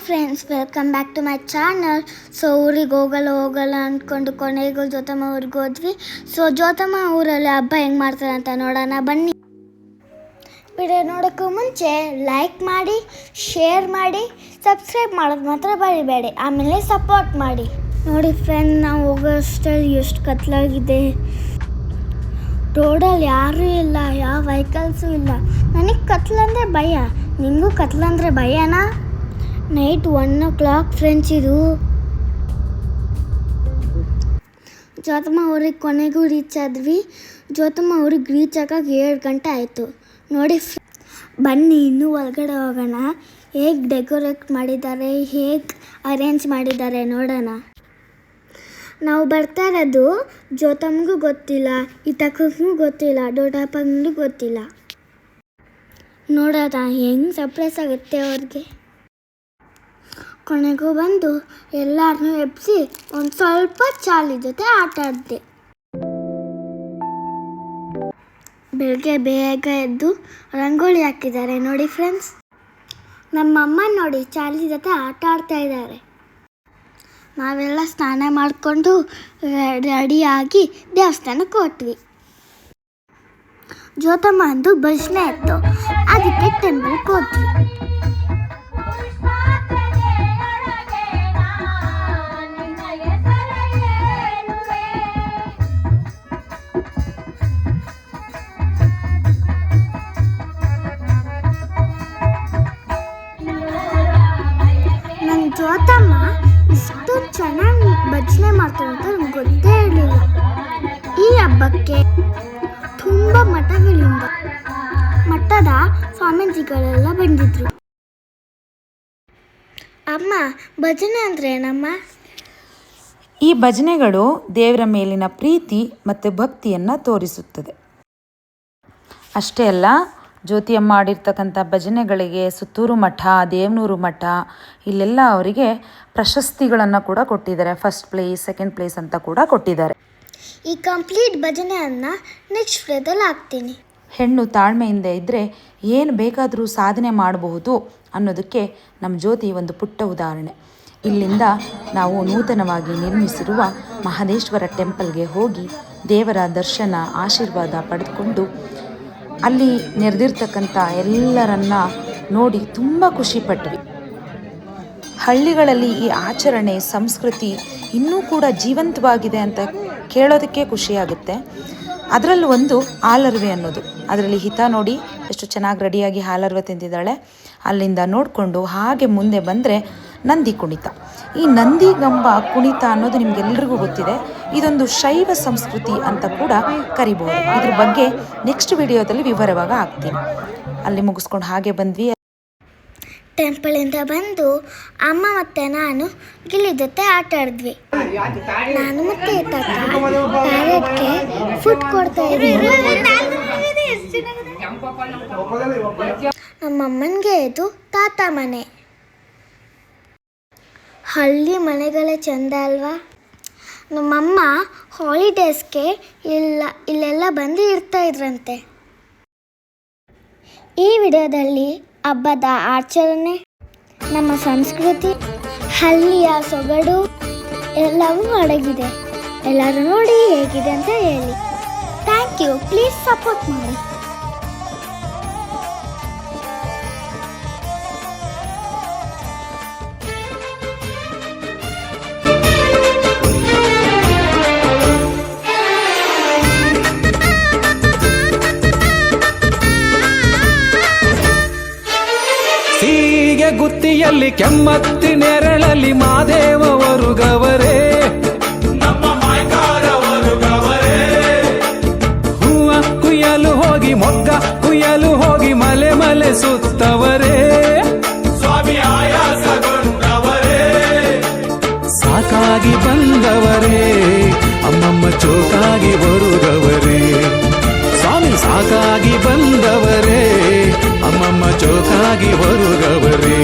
Friends, welcome back to my channel. So ಊರಿಗೆ ಹೋಗಲ್ಲ ಅಂದ್ಕೊಂಡು ಕೊನೆಗೂ ಜ್ಯೋತಮ್ಮ ಊರಿಗೆ ಹೋದ್ವಿ. ಸೊ ಜ್ಯೋತಮ್ಮ ಊರಲ್ಲಿ ಹಬ್ಬ ಹೆಂಗೆ ಮಾಡ್ತಾರೆ ಅಂತ ನೋಡೋಣ ಬನ್ನಿ. ವಿಡಿಯೋ ನೋಡೋಕ್ಕೂ ಮುಂಚೆ ಲೈಕ್ ಮಾಡಿ, ಶೇರ್ ಮಾಡಿ, ಸಬ್ಸ್ಕ್ರೈಬ್ ಮಾಡೋದು ಮಾತ್ರ ಬರಿಬೇಡಿ. ಆಮೇಲೆ ಸಪೋರ್ಟ್ ಮಾಡಿ. ನೋಡಿ ಫ್ರೆಂಡ್, ನಾವು ಹೋಗೋಷ್ಟರಲ್ಲಿ ಎಷ್ಟು ಕತ್ಲಾಗಿದೆ. ರೋಡಲ್ಲಿ ಯಾರೂ ಇಲ್ಲ, ಯಾವ ವೆಹಿಕಲ್ಸು ಇಲ್ಲ. ನನಗೆ ಕತ್ಲಂದರೆ ಭಯ. ನಿಮಗೂ ಕತ್ಲಂದರೆ ಭಯನಾ? Night 1 o'clock friends. ಇದು ಜ್ಯೋತಮ್ಮ ಊರಿಗೆ ಕೊನೆಗೂ ರೀಚ್ ಆದ್ವಿ. ಜ್ಯೋತಮ್ಮ ಊರಿಗೆ ರೀಚ್ ಆಗೋಕೆ 7 ಗಂಟೆ ಆಯಿತು. ನೋಡಿ ಬನ್ನಿ ಇನ್ನೂ ಒಳಗಡೆ ಹೋಗೋಣ. ಹೇಗೆ ಡೆಕೋರೇಟ್ ಮಾಡಿದ್ದಾರೆ, ಹೇಗೆ ಅರೇಂಜ್ ಮಾಡಿದ್ದಾರೆ ನೋಡೋಣ. ನಾವು ಬರ್ತಾ ಇರೋದು ಜ್ಯೋತಮ್ಮಗೂ ಗೊತ್ತಿಲ್ಲ, ಇತಕ್ಕೂ ಗೊತ್ತಿಲ್ಲ, ದೊಡ್ಡಪ್ಪನಿಗೂ ಗೊತ್ತಿಲ್ಲ. ನೋಡೋಣ ಹೆಂಗೆ ಸರ್ಪ್ರೈಸ್ ಆಗುತ್ತೆ ಅವ್ರಿಗೆ. ಕೊನೆಗೂ ಬಂದು ಎಲ್ಲರನ್ನೂ ಎಬ್ಬಿಸಿ ಒಂದು ಸ್ವಲ್ಪ ಚಾಲಿ ಜೊತೆ ಆಟ ಆಡಿದೆ. ಬೆಳಗ್ಗೆ ಬೇಗ ಎದ್ದು ರಂಗೋಲಿ ಹಾಕಿದ್ದಾರೆ ನೋಡಿ ಫ್ರೆಂಡ್ಸ್. ನಮ್ಮಮ್ಮ ನೋಡಿ ಚಾಲಿ ಜೊತೆ ಆಟ ಆಡ್ತಾ ಇದ್ದಾರೆ. ನಾವೆಲ್ಲ ಸ್ನಾನ ಮಾಡಿಕೊಂಡು ರೆಡಿಯಾಗಿ ದೇವಸ್ಥಾನಕ್ಕೆ ಹೊಟ್ವಿ. ಜ್ಯೋತಮ್ಮ ಅಂದು ಭಜನೆ ಇತ್ತು, ಅದಕ್ಕೆ ಟೆಂಪಲ್ಗೆ ಹೋದ್ವಿ. ನನ್ನ ಜ್ಯೋತಮ್ಮ ಇಷ್ಟು ಚೆನ್ನಾಗಿ ಭಜನೆ ಮಾಡ್ತಾರೆ ಅಂತ ನನಗೆ ಗೊತ್ತೇ ಇರಲಿಲ್ಲ. ಈ ಹಬ್ಬಕ್ಕೆ ತುಂಬ ಮಠದ ಸ್ವಾಮೀಜಿಗಳೆಲ್ಲ ಬಂದಿದ್ರು. ಅಮ್ಮ, ಭಜನೆ ಅಂದರೆ ಏನಮ್ಮ? ಈ ಭಜನೆಗಳು ದೇವರ ಮೇಲಿನ ಪ್ರೀತಿ ಮತ್ತು ಭಕ್ತಿಯನ್ನು ತೋರಿಸುತ್ತದೆ. ಅಷ್ಟೇ ಅಲ್ಲ, ಜ್ಯೋತಿಯಮ್ಮ ಮಾಡಿರ್ತಕ್ಕಂಥ ಭಜನೆಗಳಿಗೆ ಸುತ್ತೂರು ಮಠ, ದೇವನೂರು ಮಠ ಇಲ್ಲೆಲ್ಲ ಅವರಿಗೆ ಪ್ರಶಸ್ತಿಗಳನ್ನು ಕೂಡ ಕೊಟ್ಟಿದ್ದಾರೆ. 1st place, 2nd place ಅಂತ ಕೂಡ ಕೊಟ್ಟಿದ್ದಾರೆ. ಈ ಕಂಪ್ಲೀಟ್ ಭಜನೆಯನ್ನು ನೆಕ್ಸ್ಟ್ ವಿಡಿಯೋದಲ್ಲಿ ಹಾಕ್ತೀನಿ. ಹೆಣ್ಣು ತಾಳ್ಮೆಯಿಂದ ಇದ್ದರೆ ಏನು ಬೇಕಾದರೂ ಸಾಧನೆ ಮಾಡಬಹುದು ಅನ್ನೋದಕ್ಕೆ ನಮ್ಮ ಜ್ಯೋತಿ ಒಂದು ಪುಟ್ಟ ಉದಾಹರಣೆ. ಇಲ್ಲಿಂದ ನಾವು ನೂತನವಾಗಿ ನಿರ್ಮಿಸಿರುವ ಮಹದೇಶ್ವರ ಟೆಂಪಲ್ಗೆ ಹೋಗಿ ದೇವರ ದರ್ಶನ, ಆಶೀರ್ವಾದ ಪಡೆದುಕೊಂಡು ಅಲ್ಲಿ ನೆರೆದಿರ್ತಕ್ಕಂಥ ಎಲ್ಲರನ್ನ ನೋಡಿ ತುಂಬ ಖುಷಿಪಟ್ವಿ. ಹಳ್ಳಿಗಳಲ್ಲಿ ಈ ಆಚರಣೆ, ಸಂಸ್ಕೃತಿ ಇನ್ನೂ ಕೂಡ ಜೀವಂತವಾಗಿದೆ ಅಂತ ಕೇಳೋದಕ್ಕೆ ಖುಷಿಯಾಗುತ್ತೆ. ಅದರಲ್ಲೂ ಒಂದು ಹಾಲರ್ವೆ ಅನ್ನೋದು. ಅದರಲ್ಲಿ ಹಿತ ನೋಡಿ ಎಷ್ಟು ಚೆನ್ನಾಗಿ ರೆಡಿಯಾಗಿ ಹಾಲರ್ವೆ ತಿಂದಿದ್ದಾಳೆ. ಅಲ್ಲಿಂದ ನೋಡಿಕೊಂಡು ಹಾಗೆ ಮುಂದೆ ಬಂದರೆ ನಂದಿ ಕುಣಿತ. ಈ ನಂದಿಗಂಬ ಕುಣಿತ ಅನ್ನೋದು ನಿಮಗೆಲ್ಲರಿಗೂ ಗೊತ್ತಿದೆ. ಇದೊಂದು ಶೈವ ಸಂಸ್ಕೃತಿ ಅಂತ ಕೂಡ ಕರಿಬಹುದು. ಇದ್ರ ಬಗ್ಗೆ ನೆಕ್ಸ್ಟ್ ವಿಡಿಯೋದಲ್ಲಿ ವಿವರವಾಗಿ ಹಾಕ್ತೀನಿ. ಅಲ್ಲಿ ಮುಗಿಸ್ಕೊಂಡು ಹಾಗೆ ಬಂದ್ವಿ. ಟೆಂಪಲಿಂದ ಬಂದು ಅಮ್ಮ ಮತ್ತು ನಾನು ಗಿಳಿ ಜೊತೆ ಆಟ ಆಡಿದ್ವಿ. ನಾನು ಮತ್ತು ಪ್ಯಾರೆಟ್ಗೆ ಫುಡ್ ಕೊಡ್ತಾ ಇದ್ದೀವಿ. ನಮ್ಮಮ್ಮನಿಗೆ ಇದು ತಾತ ಮನೆ. ಹಳ್ಳಿ ಮನೆಗಳೇ ಚೆಂದ ಅಲ್ವಾ? ನಮ್ಮಮ್ಮ ಹಾಲಿಡೇಸ್ಗೆ ಇಲ್ಲೆಲ್ಲ ಬಂದು ಇರ್ತಾಯಿದ್ರಂತೆ. ಈ ವಿಡಿಯೋದಲ್ಲಿ ಹಬ್ಬದ ಆಚರಣೆ, ನಮ್ಮ ಸಂಸ್ಕೃತಿ, ಹಳ್ಳಿಯ ಸೊಗಡು ಎಲ್ಲವೂ ಅಡಗಿದೆ. ಎಲ್ಲರೂ ನೋಡಿ ಹೇಗಿದೆ ಅಂತ ಹೇಳಿ. Thank you. ಪ್ಲೀಸ್ ಸಪೋರ್ಟ್ ಮಾಡಿ. ಗುತ್ತಿಯಲ್ಲಿ ಕೆಮ್ಮತ್ತಿ ನೆರಳಲ್ಲಿ ಮಾದೇವರು ಗವರೇ, ನಮ್ಮ ಮಾಯ್ಕಾರವರು ಗವರೇ. ಹೂವ ಕುಯ್ಯಲು ಹೋಗಿ, ಮೊಗ್ಗ ಕುಯ್ಯಲು ಹೋಗಿ, ಮಲೆ ಮಲೆ ಸುತ್ತವರೇ, ಸ್ವಾಮಿ ಆಯಾಸಗೊಂಡವರೇ. ಸಾಕಾಗಿ ಬಂದವರೇ, ಅಮ್ಮಮ್ಮ ಚೋಕಾಗಿ ಬರುಗವರೇ. ಸ್ವಾಮಿ ಸಾಕಾಗಿ ಬಂದವರೇ, ಅಮ್ಮಮ್ಮ ಚೋಕಾಗಿ ಬರುಗವರೇ.